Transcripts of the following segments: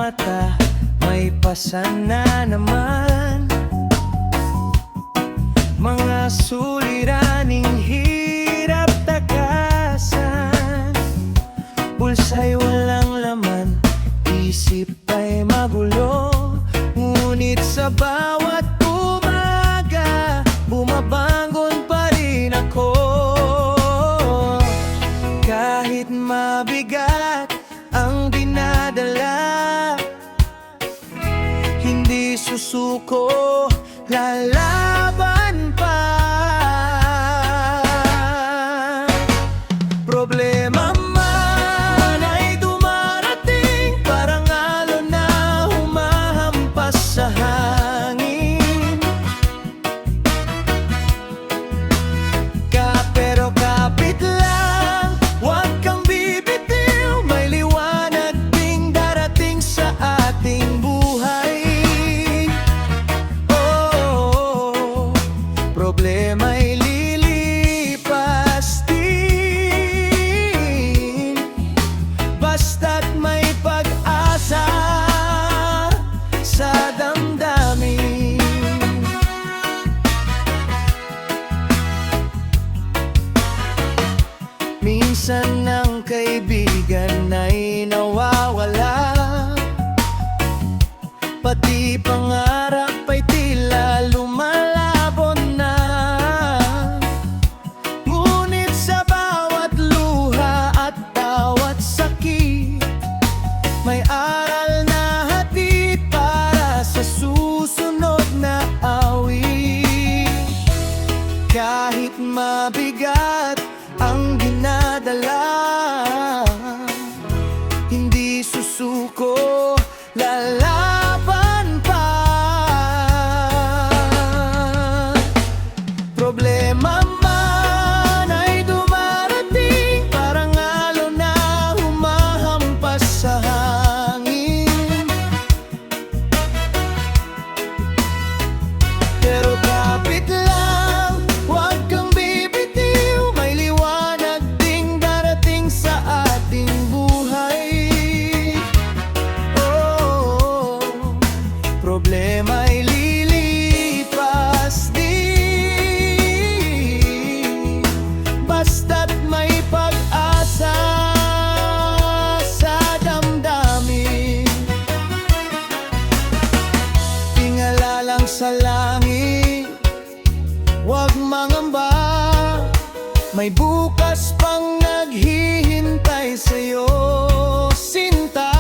mata, may pasan na naman. Mga suliraning hirap takasan, bulsa'y walang laman, isip ay magulo. Ngunit sa bawat umaga, bumabangon pa rin ako. Kahit mabigat ang dinadala, hindi susuko, lalaban pa. Problema man ay dumarating, parang alon na humahampas sa hangin. Pero kapit lang, huwag kang bibitiw, may liwanag ding darating sa ating buhay. Problema'y lilipas din, basta't may pag-asa sa damdamin. Minsan ang kaibigan ay nawawala, pati pangarap ay tila lumalabon na. Ngunit sa bawat luha at bawat sakit, may aral na hatid para sa susunod na awit. Kahit mabigat ang dinadala, hindi susuko, lalaban pa. Problema man ay dumarating, parang alon na humahampas sa hangin. Pero kapit lang, huwag kang bibitiw, may liwanag ding darating sa ating buhay. Problema'y lilipas din, basta't may pag-asa sa damdamin. Tingala lang sa langit, huwag mangamba, may bukas pang naghihintay sa'yo, sinta.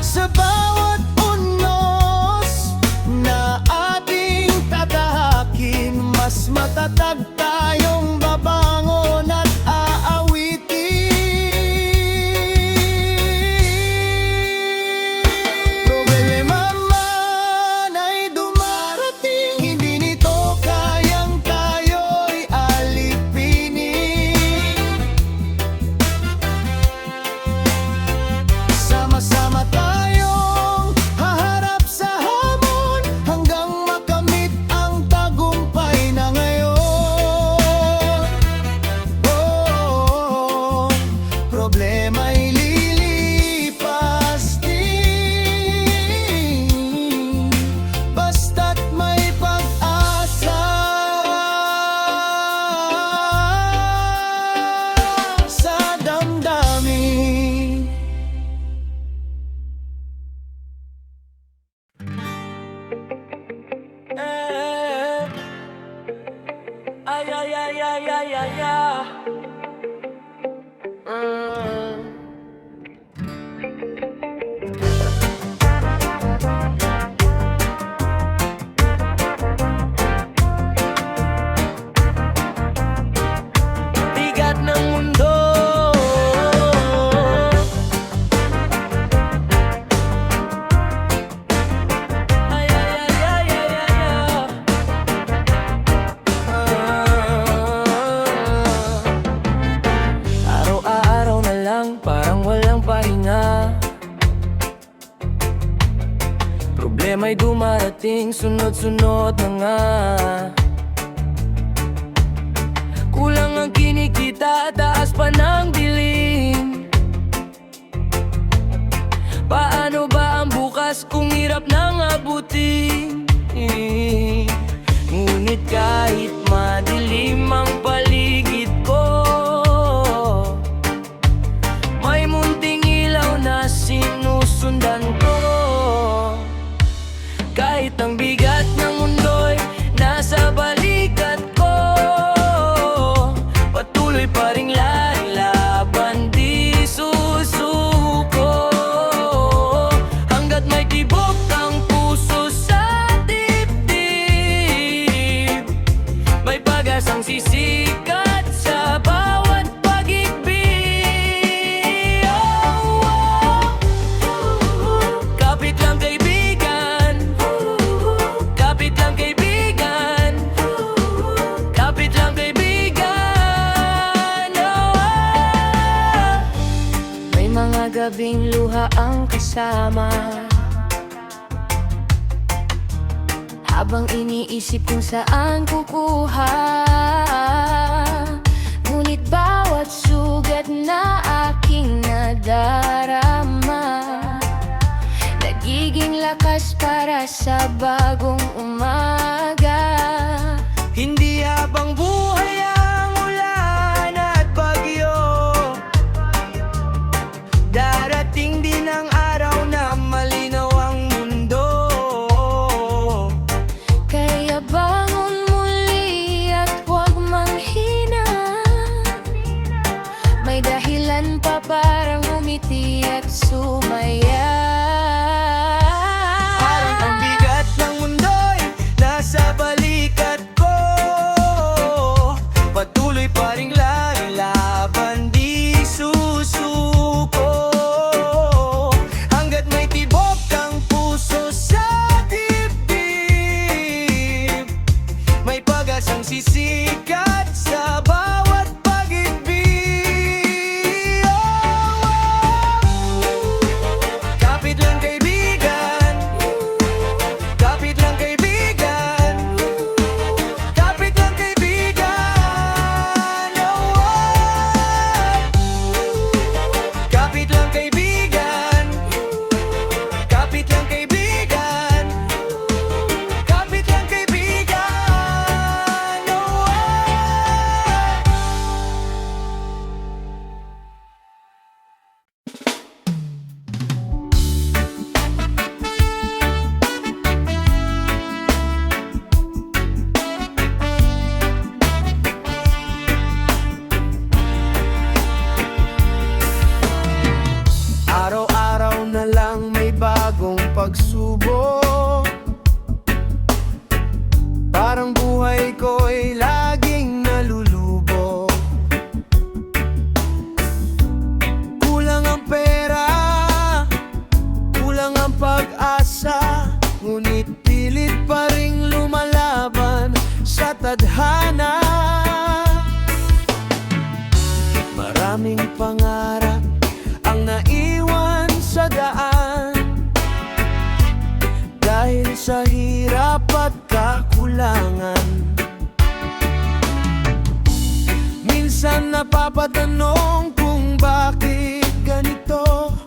Sa bawat unos na ating tatahakin, mas matatag tayong babangon at aawitin. Problema man ay dumarating, hindi nito kayang tayo'y alipinin. Sama-sama tayong haharap sa hamon, hanggang makamit ang tagumpay na ngayon. Problema'y lilipas din, basta't may pag-asa sa damdamin. Ay, ay, ay, ay, ay, ay, ay. Bigat ng mundo, ay, ay, ay, ay, ay, ay, ay. Araw-araw na lang, parang walang pahinga. Problema'y dumarating, sunod-sunod na nga. Kulang ang kinikita, taas pa ng bilin. Paano ba hirap nang abutin. Ngunit kahit madilim ang paligid ko, may munting ilaw na sinusundan ko. Kahit ang bigat ng mundo'y nasa balikat ko, patuloy pa ring lalaban, di susuko. Hanggat may tibok ang puso sa dibdib, may pag-asang sisikat sa bawat pag-ibig. Kapit lang kaibigan, kapit lang kaibigan, kapit lang kaibigan. May mga gabing luha ang kasama, habang iniisip kung saan kukuha. Ngunit bawat sugat na aking nadarama, nagiging lakas para sa bagong umaga. Hindi habang buhay ang ulan at bagyo, darating din ang araw na malinaw ang mundo. Kaya bangon muli at huwag manghina, may dahilan pa parang umiti at sumaya. Parang ang bigat ng mundo'y nasa balikat ko, patuloy pa ring lalaban, di susuko. Hanggat may tibok ang puso sa dibdib, may pag-asang sisikat sa bawat pag-ibig. Kapit lang kaibigan, kapit lang kaibigan, kapit lang kaibigan. Kapit lang kaibigan, kapit lang kaibigan, kapit lang kaibigan. Araw-araw na lang may bagong pagsubok, parang buhay ko'y laging nalulubog. Kulang ang pera, kulang ang pag-asa, ngunit pilit pa ring lumalaban sa tadhana. Maraming pangarap ang naiwan sa daan, dahil sa hirap at kakulangan. Minsan napapatanong kung bakit ganito,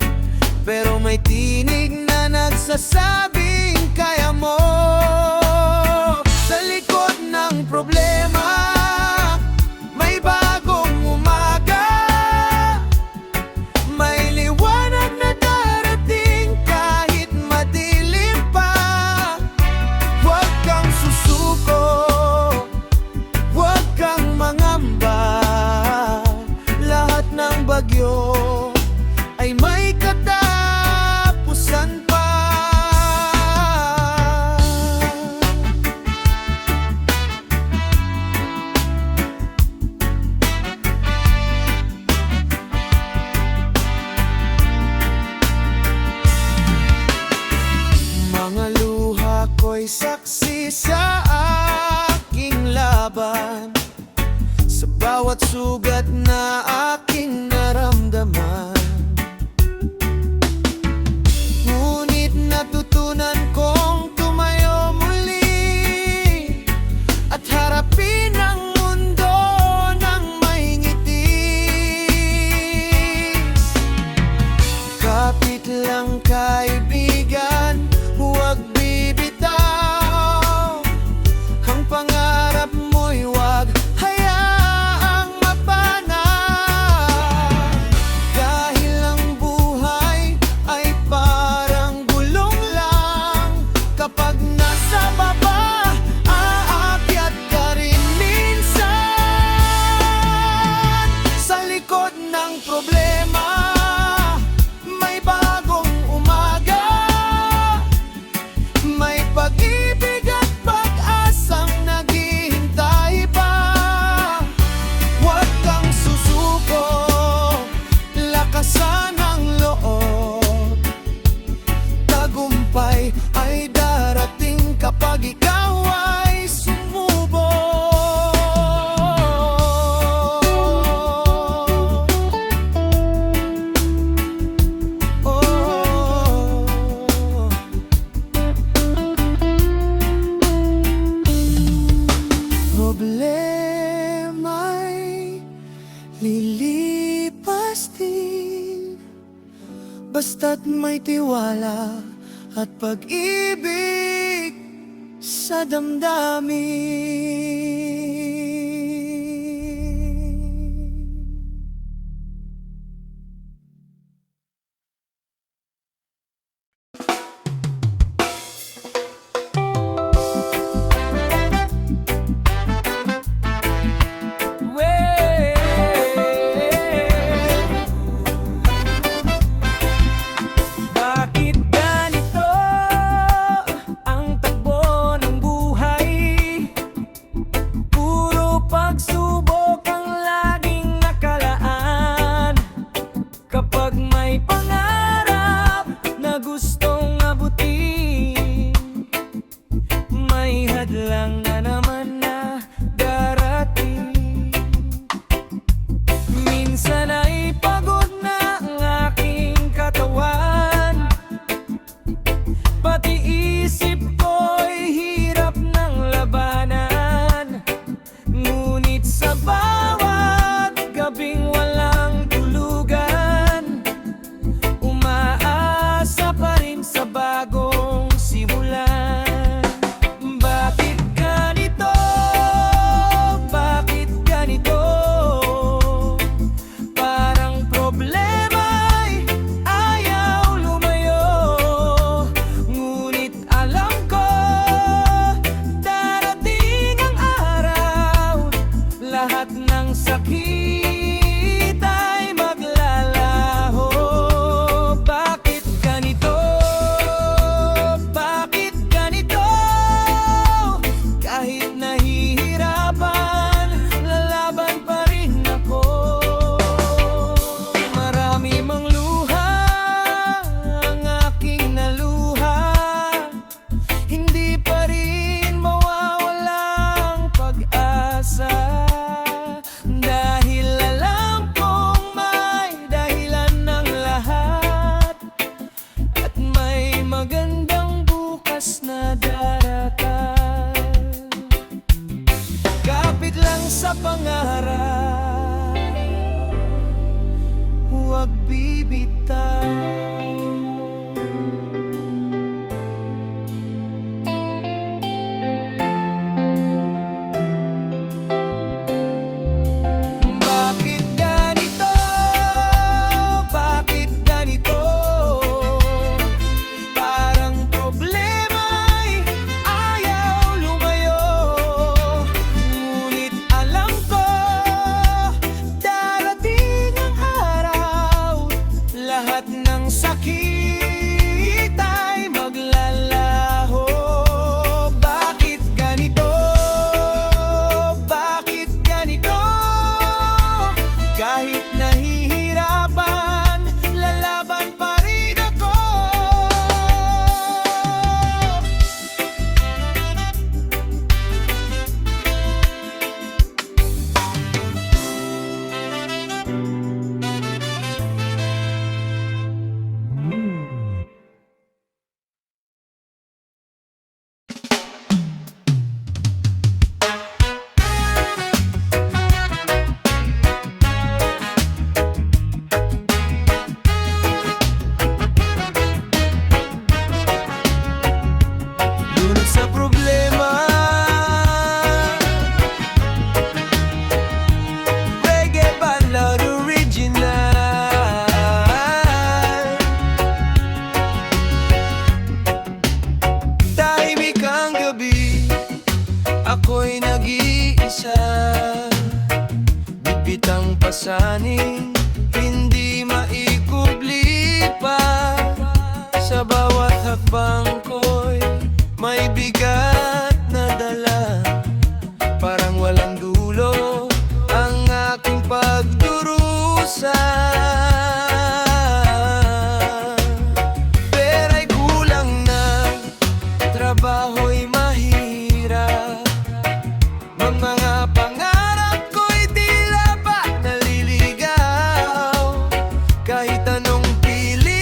pero may tinig na nagsasabing kaya mo. Sa likod ng problema, may bagong umaga, may liwanag na darating kahit madilim pa. Huwag kang susuko, huwag kang mangamba, lahat ng bagyo ay may katapusan pa. Mga luha ko'y saksi sa aking laban, sa bawat sugat na aking naramdaman. Ngunit natutunan kong tumayo muli at harapin ang mundo ng may ngiti. Kapit lang kaibigan, huwag basta't may tiwala at pag-ibig sa damdamin. Bakit ganito ang takbo ng buhay? Puro pagsubok ang laging nakalaan. Kapag may pangarap na gustong abutin, may hadlang na naman na darating. Minsan ay pagod na ang aking katawan, pati isip ko'y hirap ng labanan. Ngunit sa bawat gabing walang tulugan, umaasa pa rin sa bagong simulan. Bakit ganito? Bakit ganito? Parang problema'y ayaw lumayo. Ngunit alam ko, darating ang araw, lahat ng sakit ay maglalaho. Bakit ganito? Bakit ganito? Kahit nahihirapan, lalaban pa rin ako. Marami mang luha ang aking naluha, hindi pa rin mawawalang pag-asa. Dahil alam kong may dahilan ng lahat, at may magandang bukas na darating. Kapit lang sa pangarap, huwag bibitaw. Bakit ganito? Bakit ganito? Parang problema'y ayaw lumayo. Ngunit alam ko, darating ang araw, lahat ng sakit ay maglalaho. Bakit ganito? Bakit ganito? Kahit nahihirapan, lalaban pa rin ako. Dunod sa problema, reggae ballad original. Tahimik ang gabi, ako'y nag-iisa. Bibitang pasaning, hindi maikubli pa. Sa bawat hakbang ko'y may bigat na dala. Parang walang dulo ang aking pagdurusa. Pera'y kulang na, trabaho'y mahirap. Mga pangarap ko'y tila ba naliligaw. Kahit anong pili